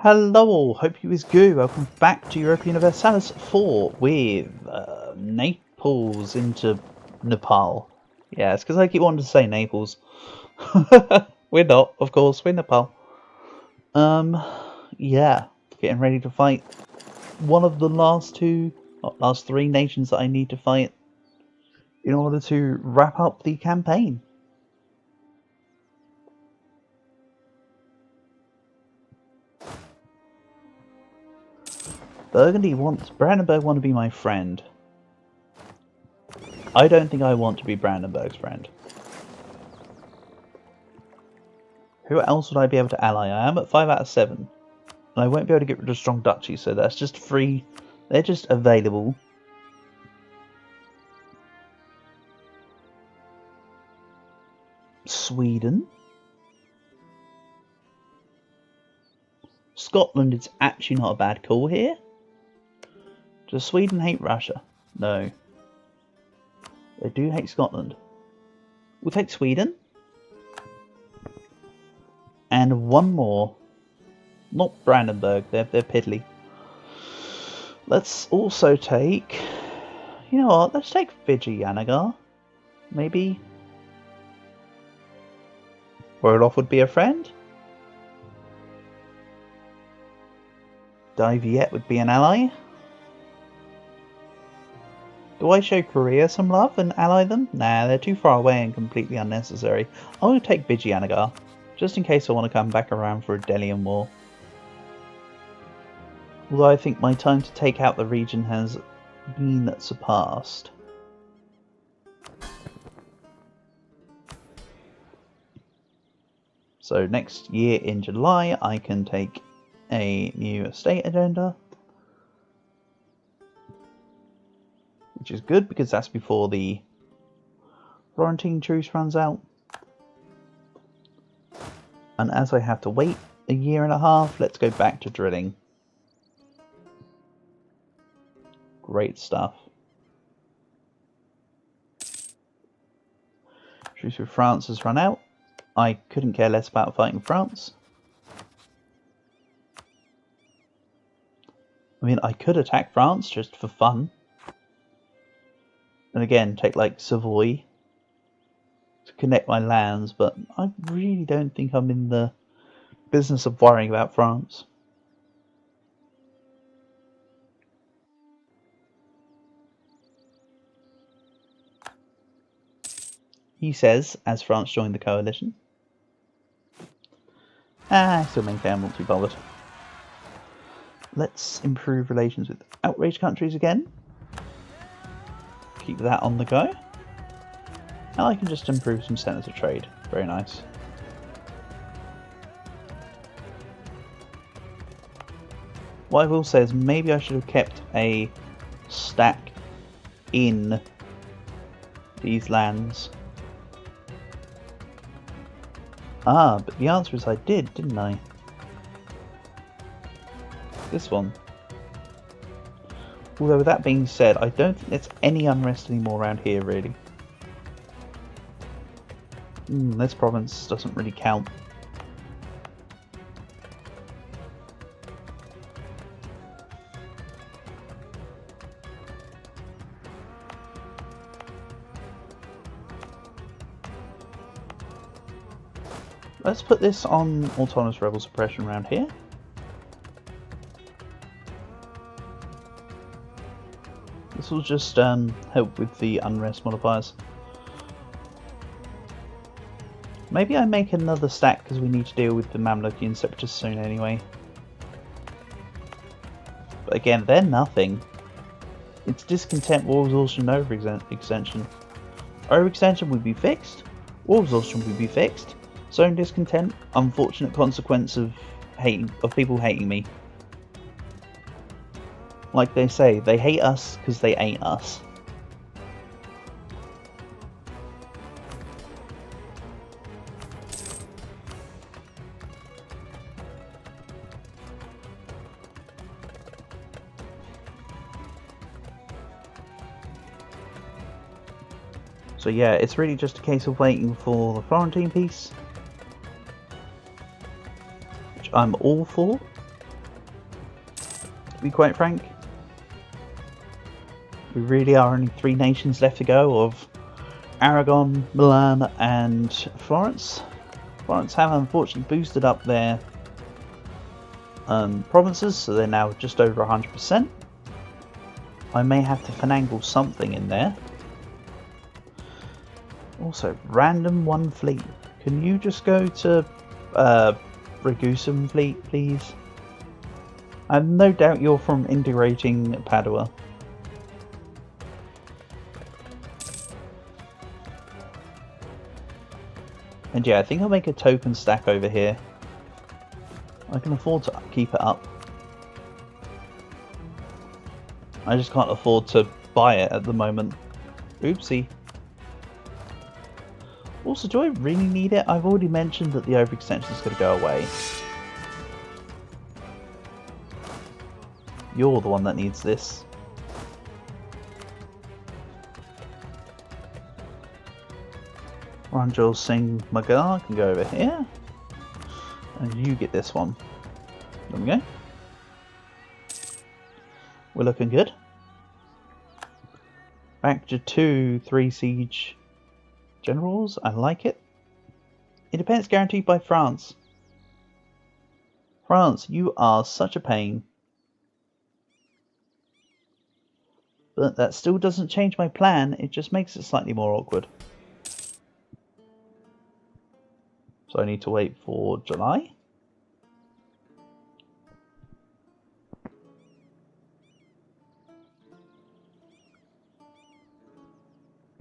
Hello all, hope you is good. Welcome back to Europa Universalis 4 with Naples into Nepal. Yeah, it's because I keep wanting to say Naples. We're not, of course, we're Nepal. Yeah, getting ready to fight one of the last three nations that I need to fight in order to wrap up the campaign. Brandenburg want to be my friend. I don't think I want to be Brandenburg's friend. Who else would I be able to ally? I am at 5 out of 7. And I won't be able to get rid of strong duchy, so that's just free. They're just available. Sweden. Scotland is actually not a bad call here. Does Sweden hate Russia? No. They do hate Scotland. We'll take Sweden. And one more. Not Brandenburg, they're piddly. Let's also take... You know what, let's take Vijayanagar. Maybe... Roloff would be a friend. Diviet would be an ally. Do I show Korea some love and ally them? Nah, they're too far away and completely unnecessary. I'm going to take Vijayanagar, just in case I want to come back around for a Delian war. Although I think my time to take out the region has been surpassed. So next year in July I can take a new estate agenda. Which is good because that's before the Florentine truce runs out. And as I have to wait a year and a half, let's go back to drilling. Great stuff. Truce with France has run out. I couldn't care less about fighting France. I mean, I could attack France just for fun. And again, take like Savoy to connect my lands, but I really don't think I'm in the business of worrying about France. He says, as France joined the coalition. Still maintain I'm not too bothered. Let's improve relations with outraged countries again. Keep that on the go. And I can just improve some centres of trade. Very nice. What I will say is maybe I should have kept a stack in these lands. But the answer is I did, didn't I? This one. Although with that being said, I don't think there's any unrest anymore around here, really. This province doesn't really count. Let's put this on autonomous rebel suppression around here. This will just help with the unrest modifiers. Maybe I make another stack because we need to deal with the Mamlukian separatists soon anyway. But again, they're nothing. It's discontent, war exhaustion, overextension. Overextension would be fixed. War exhaustion would be fixed. Zone discontent, unfortunate consequence of people hating me. Like they say, they hate us because they ain't us. So yeah, it's really just a case of waiting for the Florentine peace. Which I'm all for. be quite frank. We really are only 3 nations left to go of Aragon, Milan and Florence. Florence have unfortunately boosted up their provinces, so they're now just over 100%. I may have to finagle something in there. Also, random 1 fleet. Can you just go to Ragusan fleet, please? I have no doubt you're from integrating Padua. And yeah, I think I'll make a token stack over here. I can afford to keep it up. I just can't afford to buy it at the moment. Oopsie. Also, do I really need it? I've already mentioned that the overextension is going to go away. You're the one that needs this. Ranjil Singh Magar can go over here. And you get this one. There we go. We're looking good. Back to 2-3 siege generals. I like it. Independence guaranteed by France. France, you are such a pain. But that still doesn't change my plan. It just makes it slightly more awkward. So I need to wait for July.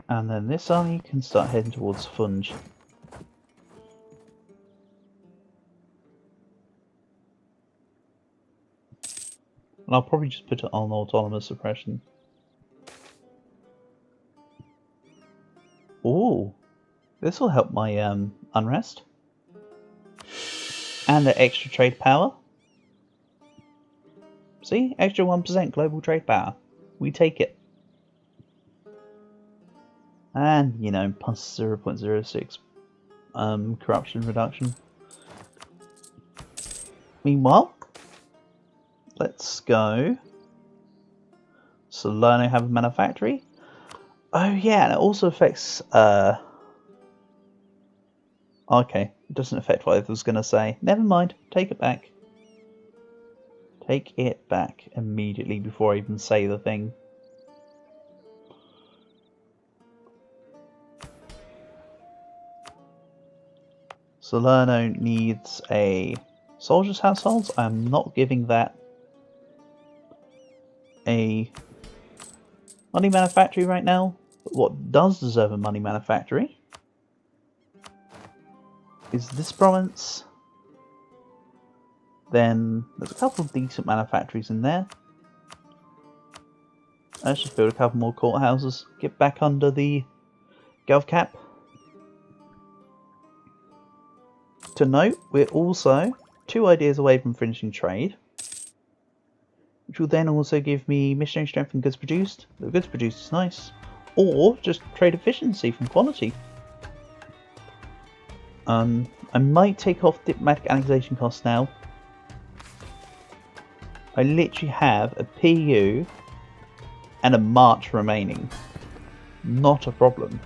And then this army can start heading towards Funj. And I'll probably just put it on autonomous suppression. Ooh, this will help my unrest. And the extra trade power. See, extra 1% global trade power. We take it. And, you know, plus 0.06 corruption reduction. Meanwhile, let's go. Salerno have a manufactory. Oh yeah, and it also affects okay, it doesn't affect what I was going to say. Never mind, take it back. Take it back immediately before I even say the thing. Salerno needs a soldier's household. I'm not giving that a money manufactory right now. But what does deserve a money manufactory is this province. Then there's a couple of decent manufactories in there. Let's just build a couple more courthouses. Get back under the Gov cap. To note, we're also 2 ideas away from finishing trade, which will then also give me missionary strength and goods produced. The goods produced is nice. Or just trade efficiency from quality. I might take off diplomatic annexation costs now. I literally have a PU and a March remaining. Not a problem.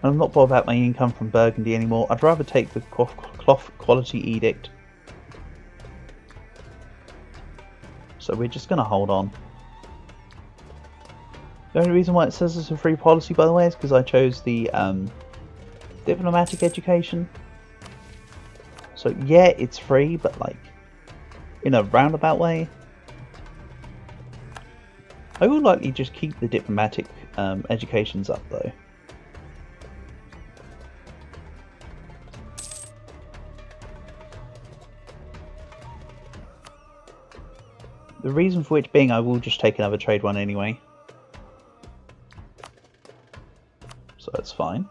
I'm not bothered about my income from Burgundy anymore. I'd rather take the cloth quality edict. So we're just going to hold on. The only reason why it says it's a free policy, by the way, is because I chose the diplomatic education. So yeah, it's free, but like in a roundabout way. I will likely just keep the diplomatic educations up though. The reason for which being I will just take another trade one anyway. So that's fine.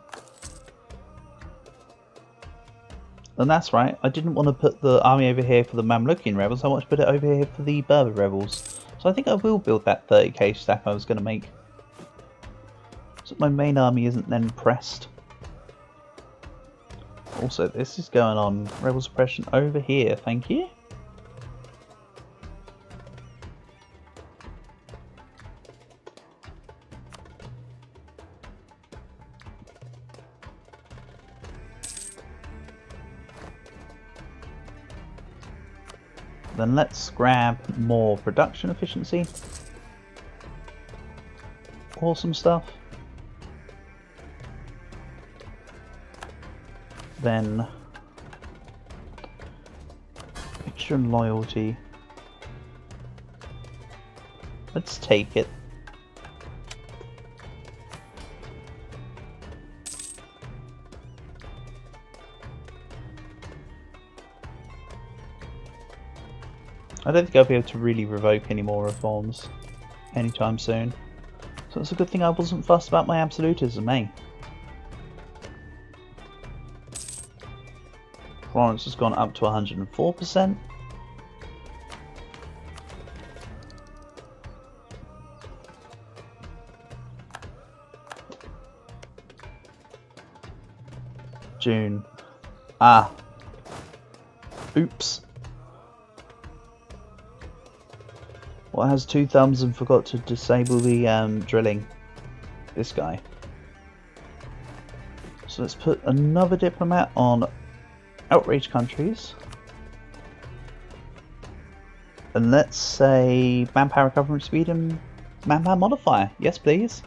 And that's right, I didn't want to put the army over here for the Mamlukian rebels, I want to put it over here for the Berber rebels. So I think I will build that 30k stack I was going to make. So my main army isn't then pressed. Also, this is going on. Rebel suppression over here, thank you. Then let's grab more production efficiency. Awesome stuff. Then extra loyalty. Let's take it. I don't think I'll be able to really revoke any more reforms anytime soon. So it's a good thing I wasn't fussed about my absolutism, eh? Florence has gone up to 104%. June. Ah. Oops. What has two thumbs and forgot to disable the drilling? This guy. So let's put another diplomat on outrage countries. And let's say manpower recovery speed and manpower modifier. Yes, please.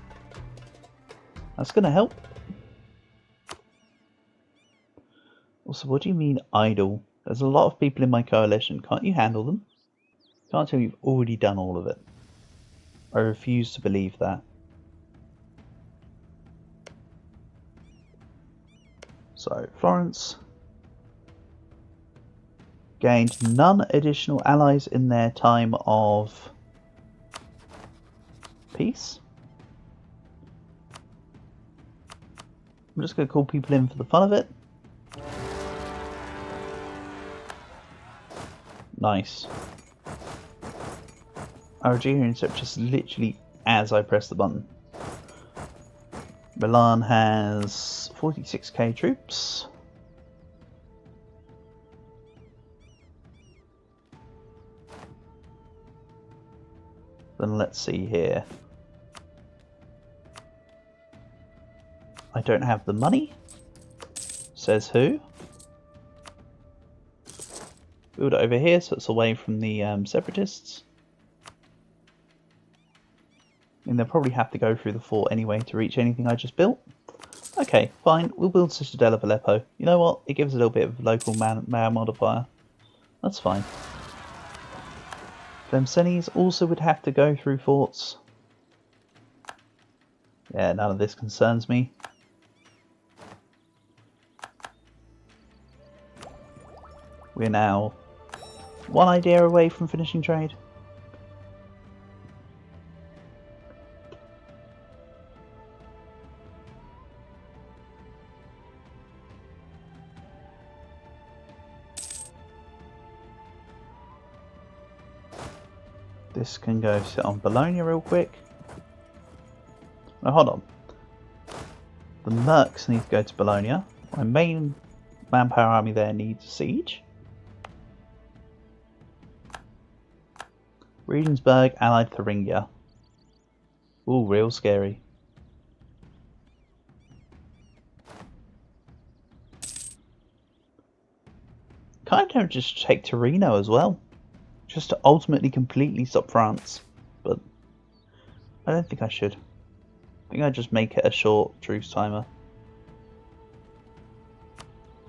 That's going to help. Also, what do you mean idle? There's a lot of people in my coalition. Can't you handle them? Can't tell you've already done all of it. I refuse to believe that. So, Florence gained none additional allies in their time of peace. I'm just going to call people in for the fun of it. Nice. Algerian just literally as I press the button. Milan has 46k troops. Then let's see here. I don't have the money. Says who? Build it over here so it's away from the separatists. And they'll probably have to go through the fort anyway to reach anything I just built. Okay, fine. We'll build Citadel of Aleppo. You know what? It gives a little bit of local man modifier. That's fine. Tlemcenes also would have to go through forts. Yeah, none of this concerns me. We're now one idea away from finishing trade. This can go sit on Bologna real quick. Now hold on. The Mercs need to go to Bologna. My main manpower army there needs a siege. Regensburg allied Thuringia. Ooh, real scary. Kind of just take Torino as well. Just to ultimately completely stop France. But I don't think I should. I think I'd just make it a short truce timer.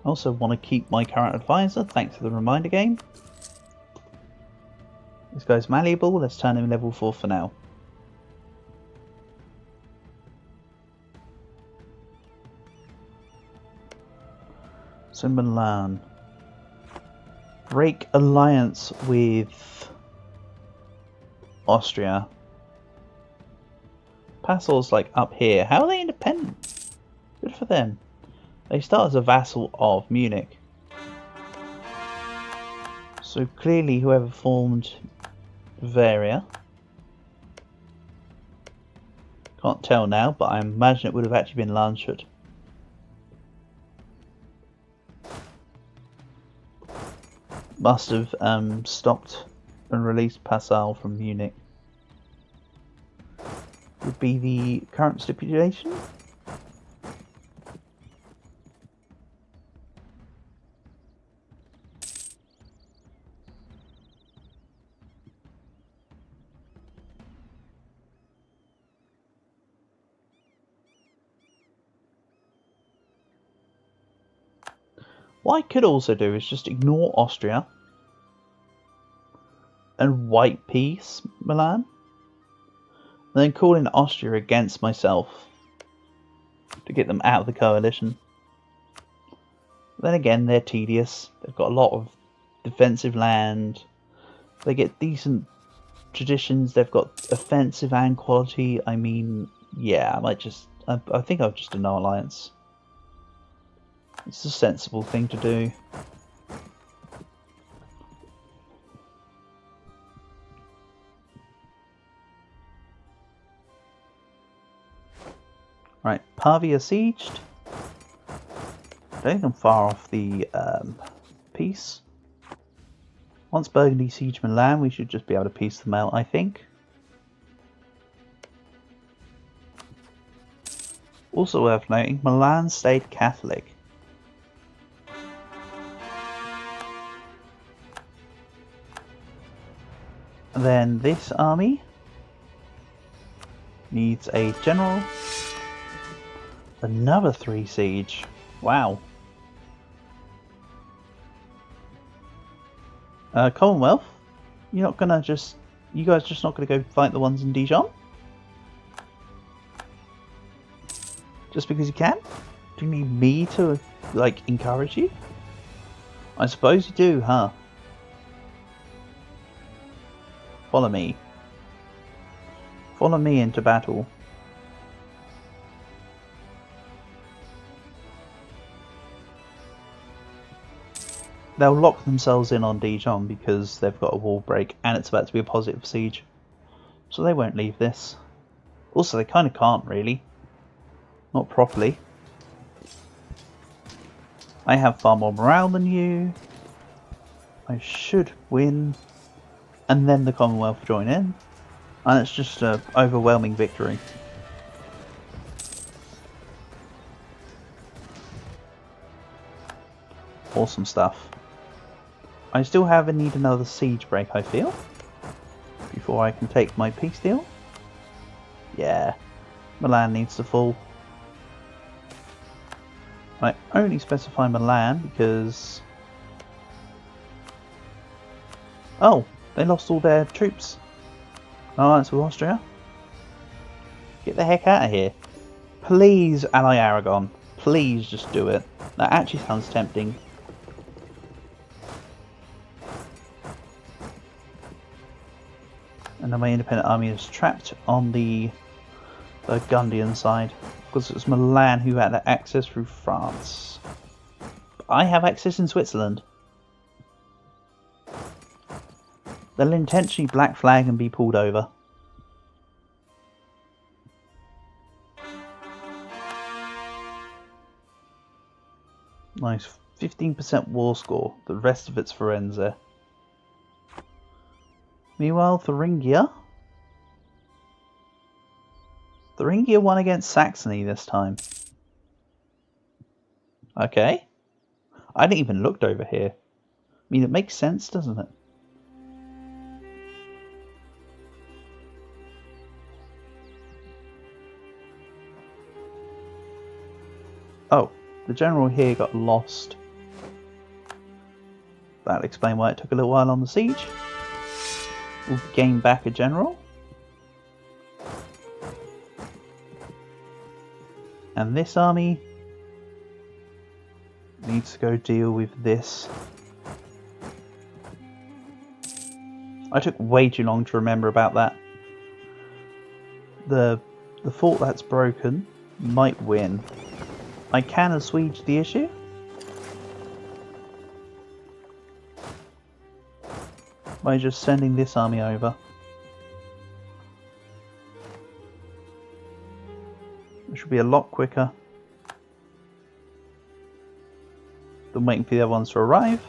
I also want to keep my current advisor thanks to the reminder game. This guy's malleable, let's turn him level 4 for now. So Milan. Break alliance with Austria. Passal's like up here. How are they independent? Good for them. They start as a vassal of Munich. So clearly whoever formed Bavaria. Can't tell now, but I imagine it would have actually been Landshut. must have stopped and released Passau from Munich. Would be the current stipulation. What I could also do is just ignore Austria and white peace Milan, and then call in Austria against myself to get them out of the coalition. Then again, they're tedious. They've got a lot of defensive land. They get decent traditions. They've got offensive and quality. I mean, yeah, I might just... I think I'll just do no alliance. It's a sensible thing to do. Right, Pavia sieged. I don't think I'm far off the peace. Once Burgundy siege Milan, we should just be able to piece them out, I think. Also worth noting, Milan stayed Catholic. And then this army needs a general. Another 3 siege. Wow. Commonwealth, you're not gonna just... You guys just not gonna go fight the ones in Dijon? Just because you can? Do you need me to, like, encourage you? I suppose you do, huh? Follow me. Follow me into battle. They'll lock themselves in on Dijon because they've got a wall break and it's about to be a positive siege. So they won't leave this. Also, they kind of can't really. Not properly. I have far more morale than you. I should win. And then the Commonwealth join in. And it's just an overwhelming victory. Awesome stuff. I still need another siege break, I feel. Before I can take my peace deal. Yeah. Milan needs to fall. I only specify Milan because... Oh! They lost all their troops. Alliance with Austria. Get the heck out of here. Please ally Aragon. Please just do it. That actually sounds tempting. And then my independent army is trapped on the Burgundian side. Because it was Milan who had access through France. But I have access in Switzerland. They'll intentionally black flag and be pulled over. Nice. 15% war score. The rest of it's Firenze. Meanwhile, Thuringia. Thuringia won against Saxony this time. Okay. I didn't even look over here. I mean, it makes sense, doesn't it? Oh, the general here got lost. That'll explain why it took a little while on the siege. We'll gain back a general. And this army needs to go deal with this. I took way too long to remember about that. The fort that's broken might win. I can assuage the issue. By just sending this army over. It should be a lot quicker than waiting for the other ones to arrive.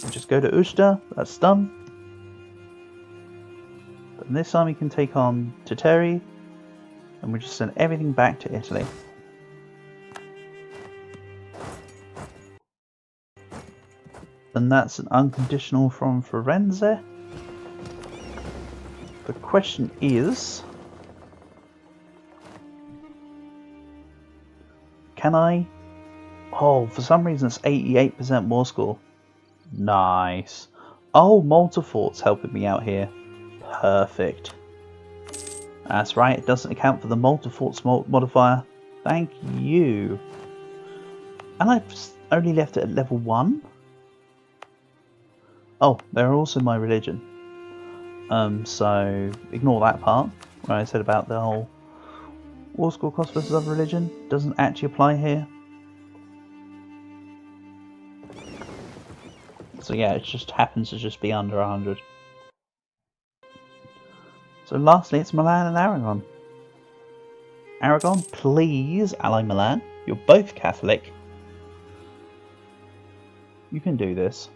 We'll just just go to Usta, that's done. Then this army can take on Titeri, and we just send everything back to Italy. And that's an unconditional from Firenze. The question is, can I? Oh, for some reason it's 88% war score. Nice. Oh, Malta Fort's helping me out here. Perfect. That's right, it doesn't account for the Malta Fort's modifier. Thank you. And I've only left it at level 1? Oh, they're also my religion. So ignore that part where I said about the whole war score cost versus other religion. Doesn't actually apply here. So yeah, it just happens to just be under 100. So lastly, it's Milan and Aragon. Aragon, please ally Milan. You're both Catholic. You can do this.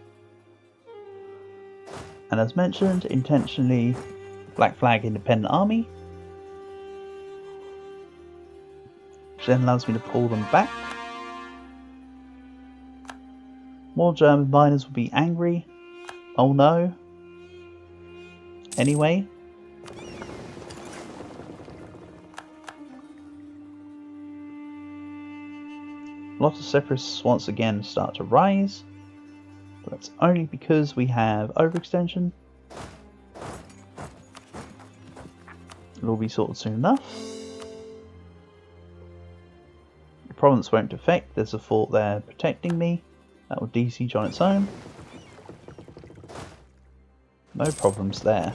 And as mentioned, intentionally Black Flag Independent Army. Which then allows me to pull them back. More German miners will be angry. Oh no. Anyway. A lot of separatists once again start to rise. But that's only because we have overextension. It'll be sorted soon enough. The province won't defect. There's a fort there protecting me. That will de-siege on its own. No problems there.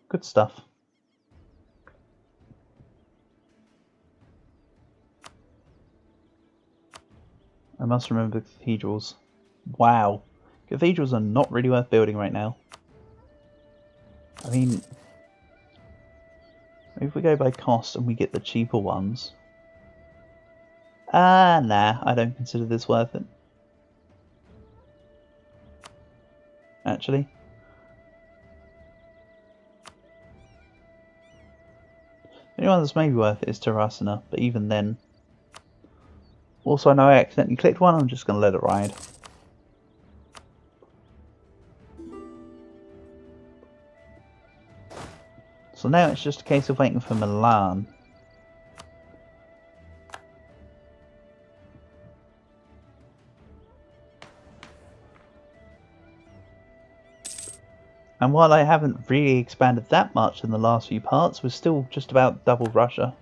Good stuff. I must remember cathedrals. Wow. Cathedrals are not really worth building right now. I mean, maybe if we go by cost and we get the cheaper ones. Nah, I don't consider this worth it. Actually. The only one that's maybe worth it is Terrasana, but even then. Also, I know I accidentally clicked one, I'm just going to let it ride. So now it's just a case of waiting for Milan. And while I haven't really expanded that much in the last few parts, we're still just about double Russia.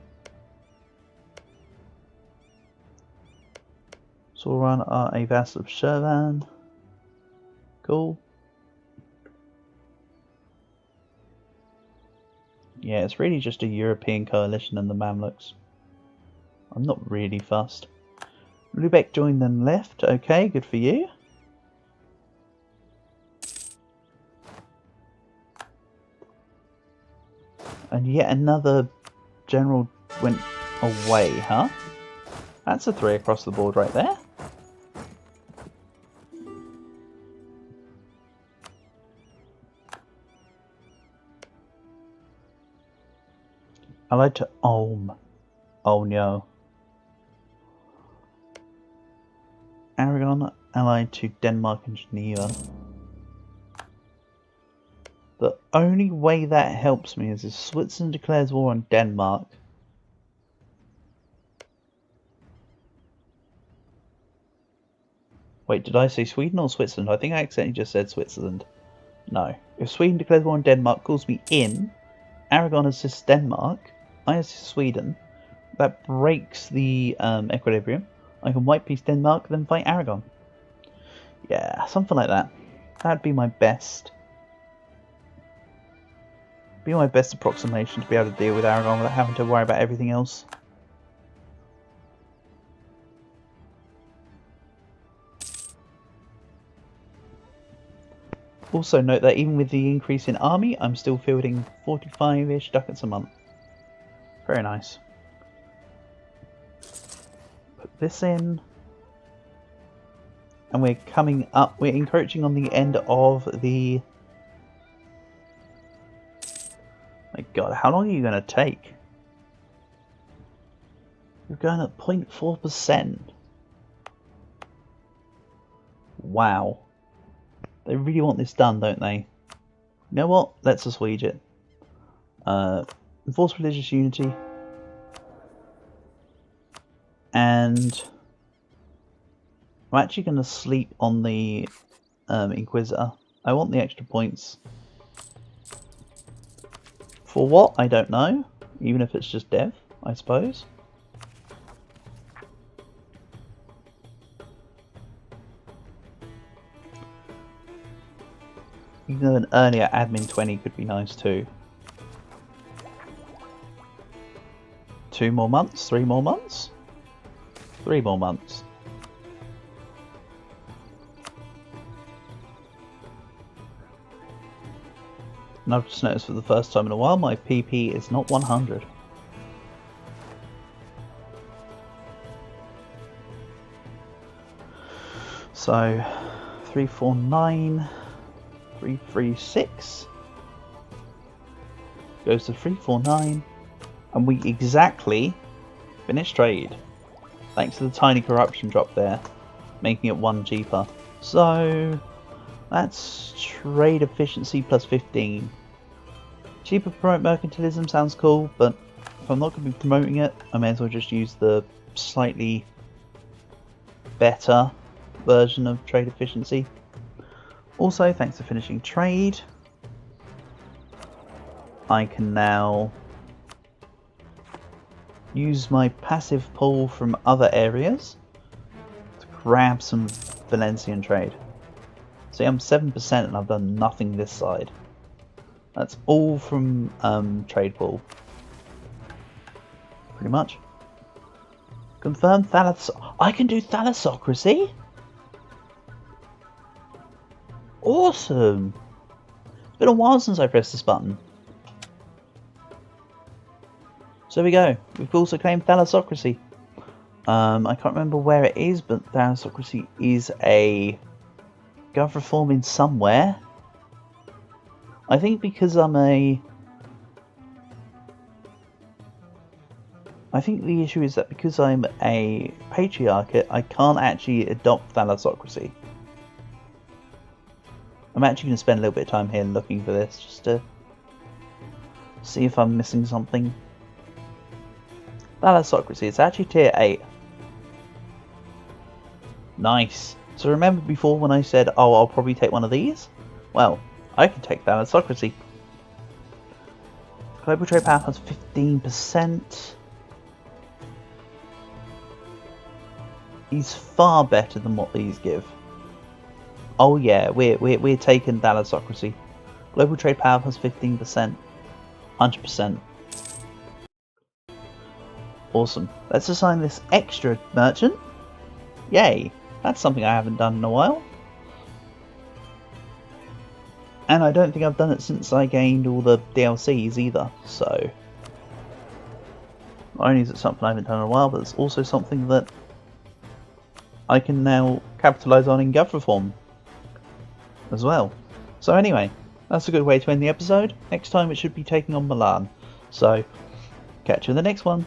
Sauron are a vassal of Shirvan. Cool. Yeah, it's really just a European coalition and the Mamluks. I'm not really fussed. Lubeck joined and left. Okay, good for you. And yet another general went away, huh? That's a 3 across the board right there. Allied to Ulm. Oh no. Aragon allied to Denmark and Geneva. The only way that helps me is if Switzerland declares war on Denmark. Wait, did I say Sweden or Switzerland? I think I accidentally just said Switzerland. No. If Sweden declares war on Denmark, calls me in, Aragon assists Denmark, I assist Sweden, that breaks the equilibrium. I can white piece Denmark, then fight Aragon. Yeah, something like that. That'd be my best. Be my best approximation to be able to deal with Aragon without having to worry about everything else. Also note that even with the increase in army, I'm still fielding 45-ish ducats a month. Very nice. Put this in. And we're coming up, we're encroaching on the end of the... My god, how long are you going to take? You're going at 0.4%. Wow. They really want this done, don't they? You know what? Let's assuage it. Enforce religious unity. And I'm actually going to sleep on the Inquisitor. I want the extra points. For what? I don't know. Even if it's just dev, I suppose. Even though an earlier admin 20 could be nice too. 2 more months? 3 more months? 3 more months. And I've just noticed for the first time in a while my PP is not 100. So 349, 336 goes to 349, and we exactly finish trade. Thanks to the tiny corruption drop there, making it 1 cheaper. So that's trade efficiency plus 15. Cheaper promote mercantilism sounds cool, but if I'm not going to be promoting it, I may as well just use the slightly better version of trade efficiency. Also, thanks to finishing trade, I can now use my passive pull from other areas to grab some Valencian trade. See, I'm 7% and I've done nothing this side. That's all from trade pool. Pretty much. Confirm I can do thalassocracy? Awesome! It's been a while since I pressed this button. So there we go. We've also claimed thalassocracy. I can't remember where it is, but thalassocracy is a gov reform in somewhere. I think because I'm a... I think the issue is that because I'm a patriarchate, I can't actually adopt thalassocracy. I'm actually going to spend a little bit of time here looking for this, just to see if I'm missing something. Thalassocracy, it's actually tier 8. Nice. So remember before when I said, oh, I'll probably take one of these? Well, I can take thalassocracy. Global trade power has 15%. He's far better than what these give. Oh yeah, we're taking thalassocracy. Global trade power has 15%. 100%. Awesome. Let's assign this extra merchant. Yay. That's something I haven't done in a while. And I don't think I've done it since I gained all the DLCs either, so... Not only is it something I haven't done in a while, but it's also something that I can now capitalise on in Gov Reform as well. So anyway, that's a good way to end the episode. Next time it should be taking on Milan. So, catch you in the next one.